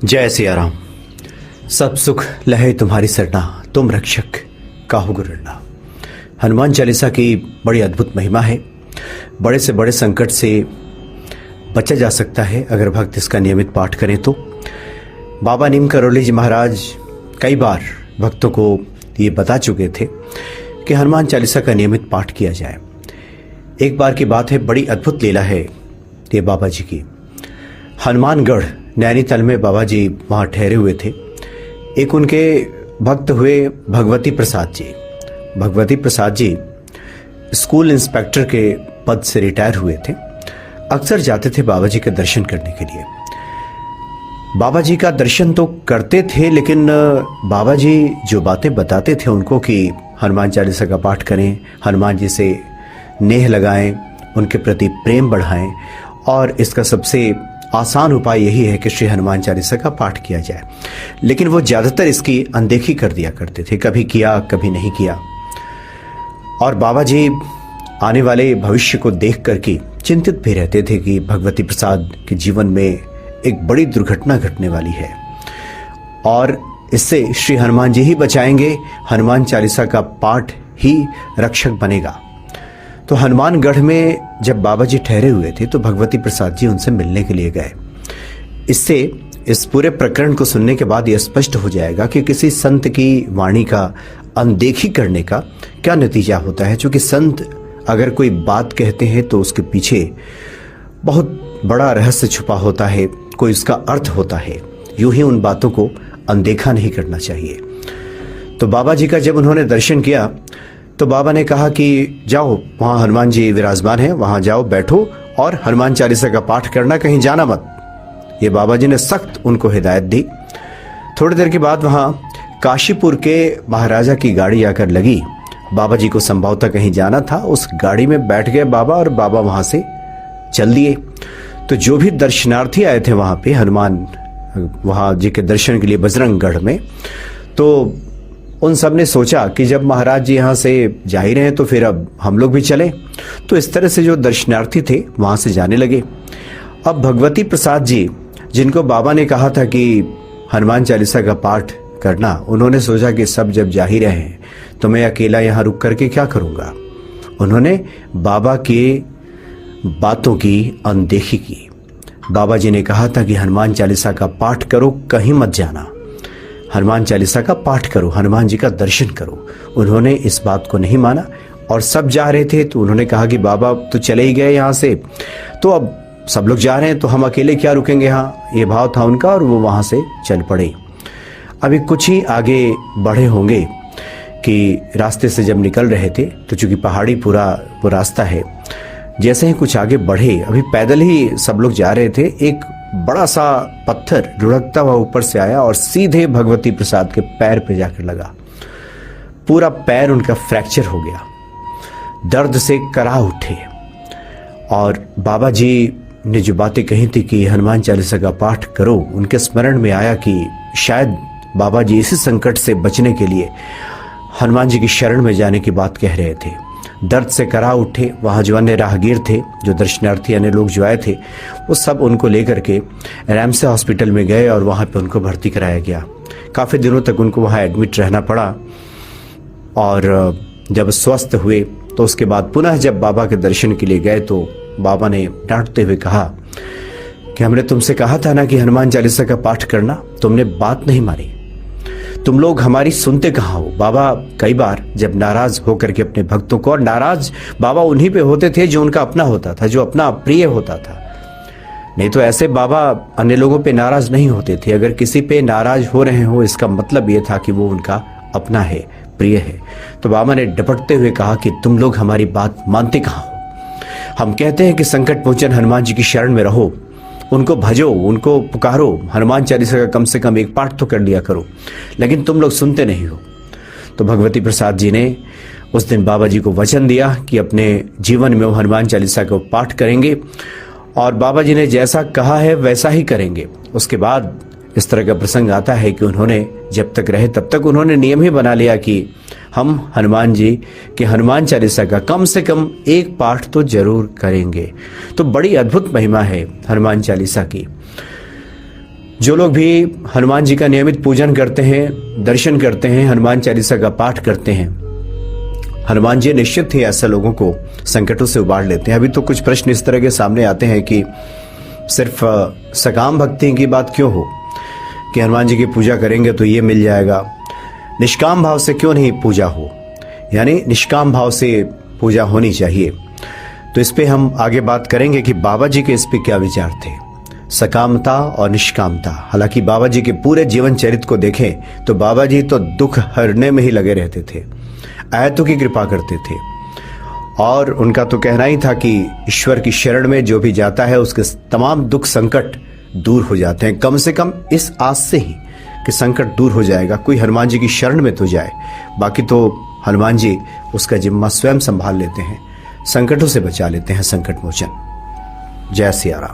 जय सिया राम। सब सुख लहे तुम्हारी सरना, तुम रक्षक काहू गुरना। हनुमान चालीसा की बड़ी अद्भुत महिमा है। बड़े से बड़े संकट से बचा जा सकता है अगर भक्त इसका नियमित पाठ करें तो। बाबा नीम करोली जी महाराज कई बार भक्तों को ये बता चुके थे कि हनुमान चालीसा का नियमित पाठ किया जाए। एक बार की बात है, बड़ी अद्भुत लीला है ये बाबा जी की। हनुमानगढ़ नैनीताल में बाबा जी वहाँ ठहरे हुए थे। एक उनके भक्त हुए भगवती प्रसाद जी। भगवती प्रसाद जी स्कूल इंस्पेक्टर के पद से रिटायर हुए थे। अक्सर जाते थे बाबा जी के दर्शन करने के लिए। बाबा जी का दर्शन तो करते थे, लेकिन बाबा जी जो बातें बताते थे उनको कि हनुमान चालीसा का पाठ करें, हनुमान जी से नेह लगाएं, उनके प्रति प्रेम बढ़ाएं, और इसका सबसे आसान उपाय यही है कि श्री हनुमान चालीसा का पाठ किया जाए। लेकिन वो ज़्यादातर इसकी अनदेखी कर दिया करते थे, कभी किया कभी नहीं किया। और बाबा जी आने वाले भविष्य को देख करके चिंतित भी रहते थे कि भगवती प्रसाद के जीवन में एक बड़ी दुर्घटना घटने वाली है और इससे श्री हनुमान जी ही बचाएंगे, हनुमान चालीसा का पाठ ही रक्षक बनेगा। तो हनुमानगढ़ में जब बाबा जी ठहरे हुए थे तो भगवती प्रसाद जी उनसे मिलने के लिए गए। इससे इस पूरे प्रकरण को सुनने के बाद यह स्पष्ट हो जाएगा कि किसी संत की वाणी का अनदेखी करने का क्या नतीजा होता है। क्योंकि संत अगर कोई बात कहते हैं तो उसके पीछे बहुत बड़ा रहस्य छुपा होता है, कोई उसका अर्थ होता है। यूं ही उन बातों को अनदेखा नहीं करना चाहिए। तो बाबा जी का जब उन्होंने दर्शन किया तो बाबा ने कहा कि जाओ, वहाँ हनुमान जी विराजमान हैं, वहाँ जाओ, बैठो और हनुमान चालीसा का पाठ करना, कहीं जाना मत। ये बाबा जी ने सख्त उनको हिदायत दी। थोड़ी देर के बाद वहाँ काशीपुर के महाराजा की गाड़ी आकर लगी। बाबा जी को संभवतः कहीं जाना था, उस गाड़ी में बैठ गए बाबा और बाबा वहाँ से चल दिए। तो जो भी दर्शनार्थी आए थे वहाँ पे हनुमान वहाँ जी के दर्शन के लिए बजरंगगढ़ में, तो उन सब ने सोचा कि जब महाराज जी यहाँ से जा ही रहे हैं तो फिर अब हम लोग भी चलें। तो इस तरह से जो दर्शनार्थी थे वहाँ से जाने लगे। अब भगवती प्रसाद जी, जिनको बाबा ने कहा था कि हनुमान चालीसा का पाठ करना, उन्होंने सोचा कि सब जब जा ही रहे हैं तो मैं अकेला यहाँ रुक करके क्या करूँगा। उन्होंने बाबा के बातों की अनदेखी की। बाबा जी ने कहा था कि हनुमान चालीसा का पाठ करो, कहीं मत जाना, हनुमान चालीसा का पाठ करो, हनुमान जी का दर्शन करो। उन्होंने इस बात को नहीं माना और सब जा रहे थे तो उन्होंने कहा कि बाबा तो चले ही गए यहाँ से, तो अब सब लोग जा रहे हैं तो हम अकेले क्या रुकेंगे यहाँ। ये भाव था उनका और वो वहाँ से चल पड़े। अभी कुछ ही आगे बढ़े होंगे कि रास्ते से जब निकल रहे थे तो चूंकि पहाड़ी पूरा वो रास्ता है, जैसे ही कुछ आगे बढ़े, अभी पैदल ही सब लोग जा रहे थे, एक बड़ा सा पत्थर लुढ़कता हुआ ऊपर से आया और सीधे भगवती प्रसाद के पैर पे जाकर लगा। पूरा पैर उनका फ्रैक्चर हो गया, दर्द से करा उठे। और बाबा जी ने जो बातें कही थी कि हनुमान चालीसा का पाठ करो, उनके स्मरण में आया कि शायद बाबा जी इसी संकट से बचने के लिए हनुमान जी की शरण में जाने की बात कह रहे थे। दर्द से करा उठे। वहाँ जो अन्य राहगीर थे, जो दर्शनार्थी अन्य लोग जो आए थे, वो सब उनको लेकर के रैमसे हॉस्पिटल में गए और वहाँ पे उनको भर्ती कराया गया। काफ़ी दिनों तक उनको वहाँ एडमिट रहना पड़ा और जब स्वस्थ हुए तो उसके बाद पुनः जब बाबा के दर्शन के लिए गए तो बाबा ने डांटते हुए कहा कि हमने तुमसे कहा था ना कि हनुमान चालीसा का पाठ करना, तुमने बात नहीं मानी, तुम लोग हमारी सुनते कहाँ हो। बाबा कई बार जब नाराज होकर के अपने भक्तों को, और नाराज बाबा उन्हीं पे होते थे जो उनका अपना होता था, जो अपना प्रिय होता था, नहीं तो ऐसे बाबा अन्य लोगों पे नाराज नहीं होते थे। अगर किसी पे नाराज हो रहे हो इसका मतलब ये था कि वो उनका अपना है, प्रिय है। तो बाबा ने डपटते हुए कहा कि तुम लोग हमारी बात मानते कहाँ हो। हम कहते हैं कि संकट मोचन हनुमान जी की शरण में रहो, उनको भजो, उनको पुकारो, हनुमान चालीसा का कम से कम एक पाठ तो कर लिया करो, लेकिन तुम लोग सुनते नहीं हो। तो भगवती प्रसाद जी ने उस दिन बाबा जी को वचन दिया कि अपने जीवन में वो हनुमान चालीसा को पाठ करेंगे और बाबा जी ने जैसा कहा है वैसा ही करेंगे। उसके बाद इस तरह का प्रसंग आता है कि उन्होंने जब तक रहे तब तक उन्होंने नियम ही बना लिया कि हम हनुमान जी के हनुमान चालीसा का कम से कम एक पाठ तो जरूर करेंगे। तो बड़ी अद्भुत महिमा है हनुमान चालीसा की। जो लोग भी हनुमान जी का नियमित पूजन करते हैं, दर्शन करते हैं, हनुमान चालीसा का पाठ करते हैं, हनुमान जी निश्चित ही ऐसे लोगों को संकटों से उबार लेते हैं। अभी तो कुछ प्रश्न इस तरह के सामने आते हैं कि सिर्फ सकाम भक्ति की बात क्यों हो कि हनुमान जी की पूजा करेंगे तो ये मिल जाएगा, निष्काम भाव से क्यों नहीं पूजा हो, यानी निष्काम भाव से पूजा होनी चाहिए। तो इस पे हम आगे बात करेंगे कि बाबा जी के इस पे क्या विचार थे, सकामता और निष्कामता। हालांकि बाबा जी के पूरे जीवन चरित्र को देखें तो बाबा जी तो दुख हरने में ही लगे रहते थे, आयतों की कृपा करते थे, और उनका तो कहना ही था कि ईश्वर की शरण में जो भी जाता है उसके तमाम दुख संकट दूर हो जाते हैं। कम से कम इस आस से ही कि संकट दूर हो जाएगा, कोई हनुमान जी की शरण में तो जाए। बाकी तो हनुमान जी उसका जिम्मा स्वयं संभाल लेते हैं, संकटों से बचा लेते हैं, संकट मोचन। जय सिया राम।